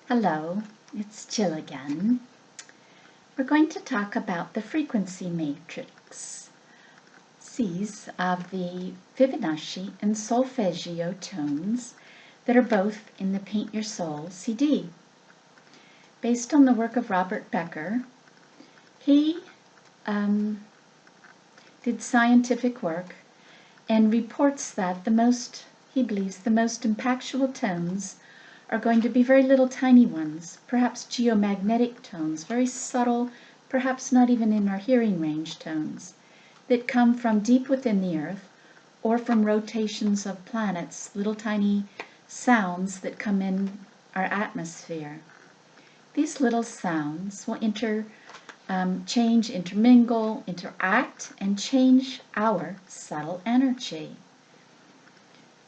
Hello, it's Jill again. We're going to talk about the frequency matrices of the Fibonacci and Solfeggio tones that are both in the Paint Your Soul CD. Based on the work of Robert Becker, he did scientific work and reports that he believes the most impactful tones are going to be very little tiny ones, perhaps geomagnetic tones, very subtle, perhaps not even in our hearing range tones, that come from deep within the earth or from rotations of planets, little tiny sounds that come in our atmosphere. These little sounds will change, intermingle, interact, and change our subtle energy.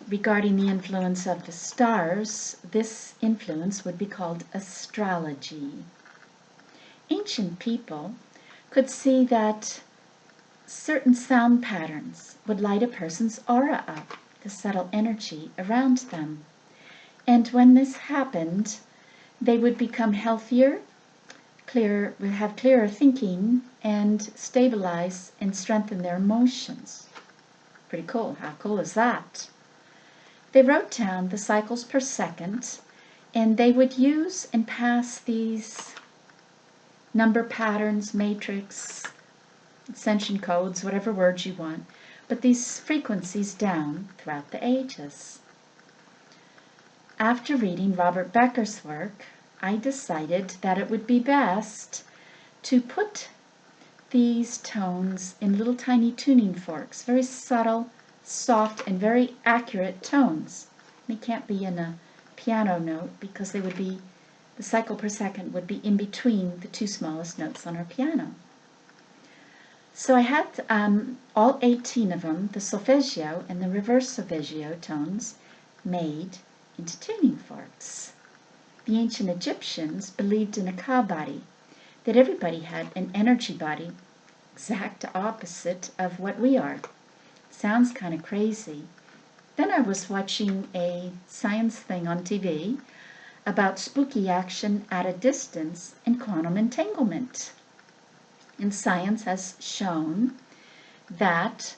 Regarding the influence of the stars, this influence would be called astrology. Ancient people could see that certain sound patterns would light a person's aura up, the subtle energy around them. And when this happened, they would become healthier, would have clearer thinking, and stabilize and strengthen their emotions. Pretty cool. How cool is that? They wrote down the cycles per second, and they would use and pass these number patterns, matrix, ascension codes, whatever words you want, but these frequencies down throughout the ages. After reading Robert Becker's work, I decided that it would be best to put these tones in little tiny tuning forks, very subtle, soft, and very accurate tones. They can't be in a piano note because the cycle per second would be in between the two smallest notes on our piano. So I had all 18 of them, the solfeggio and the reverse solfeggio tones, made into tuning forks. The ancient Egyptians believed in a ka body, that everybody had an energy body, exact opposite of what we are. Sounds kind of crazy. Then I was watching a science thing on TV about spooky action at a distance and quantum entanglement. And science has shown that,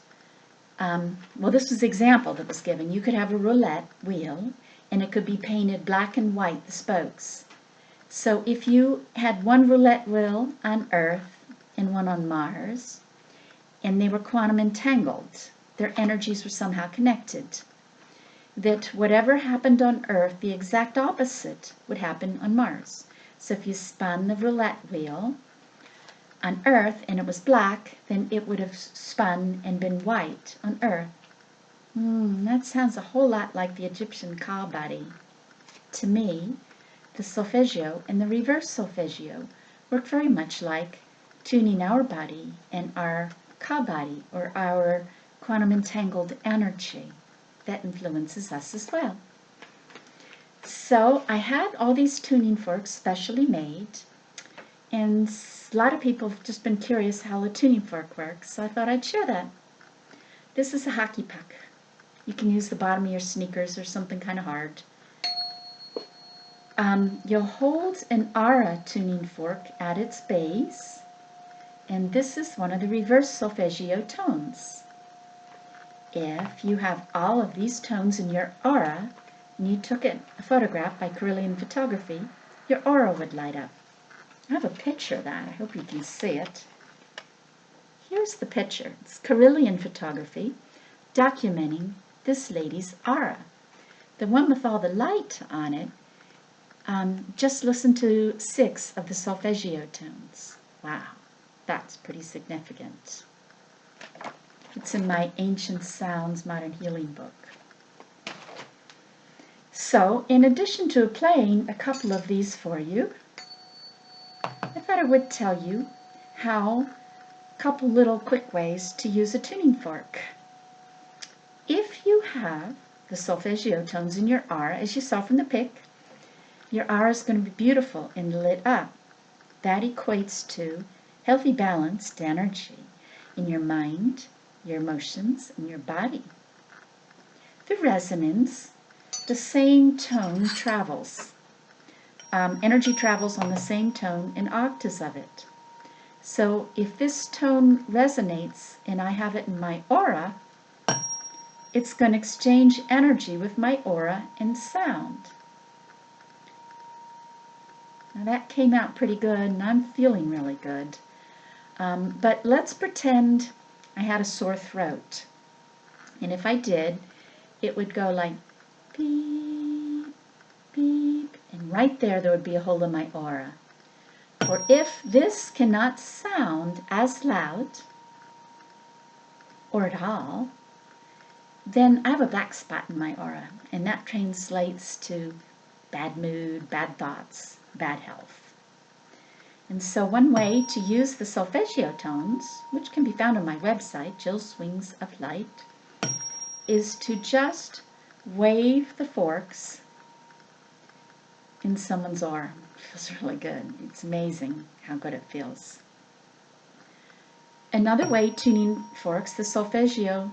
this was the example that was given. You could have a roulette wheel, and it could be painted black and white, the spokes. So if you had one roulette wheel on Earth and one on Mars, and they were quantum entangled, their energies were somehow connected, that whatever happened on Earth, the exact opposite would happen on Mars. So if you spun the roulette wheel on Earth and it was black, then it would have spun and been white on Earth. That sounds a whole lot like the Egyptian ka body. To me, the solfeggio and the reverse solfeggio work very much like tuning our body and our ka body, or our quantum entangled energy that influences us as well. So I had all these tuning forks specially made, and a lot of people have just been curious how a tuning fork works, so I thought I'd share that. This is a hockey puck. You can use the bottom of your sneakers or something kind of hard. You'll hold an aura tuning fork at its base, and this is one of the reverse solfeggio tones. If you have all of these tones in your aura, and you took a photograph by Carillion photography, your aura would light up. I have a picture of that. I hope you can see it. Here's the picture. It's Carillion photography documenting this lady's aura. The one with all the light on it, just listen to 6 of the solfeggio tones. Wow, that's pretty significant. It's in my Ancient Sounds Modern Healing book. So, in addition to playing a couple of these for you, I thought I would tell you a couple little quick ways to use a tuning fork. If you have the solfeggio tones in your aura, as you saw from the pic, your aura is going to be beautiful and lit up. That equates to healthy, balanced energy in your mind, your emotions, and your body. The resonance, the same tone travels energy travels on the same tone in octaves of it. So if this tone resonates and I have it in my aura, it's going to exchange energy with my aura and sound. Now that came out pretty good, and I'm feeling really good. But let's pretend I had a sore throat. And if I did, it would go like beep, beep, and right there would be a hole in my aura. For if this cannot sound as loud, or at all, then I have a black spot in my aura, and that translates to bad mood, bad thoughts, bad health. And so one way to use the solfeggio tones, which can be found on my website, Jill's Wings of Light, is to just wave the forks in someone's aura. It feels really good. It's amazing how good it feels. Another way tuning forks, the solfeggio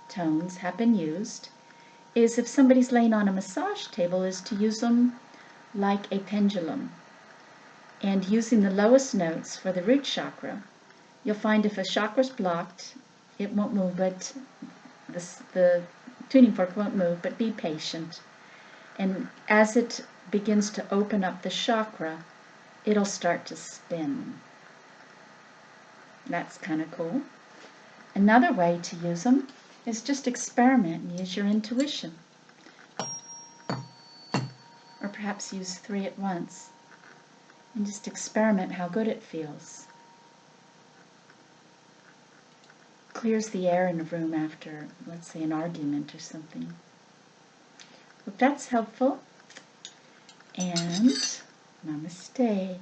tones, have been used is if somebody's laying on a massage table, is to use them like a pendulum. And using the lowest notes for the root chakra, you'll find if a chakra's blocked, it won't move, but the tuning fork won't move, but be patient. And as it begins to open up the chakra, it'll start to spin. That's kind of cool. Another way to use them is just experiment and use your intuition. Or perhaps use 3 at once and just experiment how good it feels. Clears the air in a room after, let's say, an argument or something. Hope that's helpful. And namaste.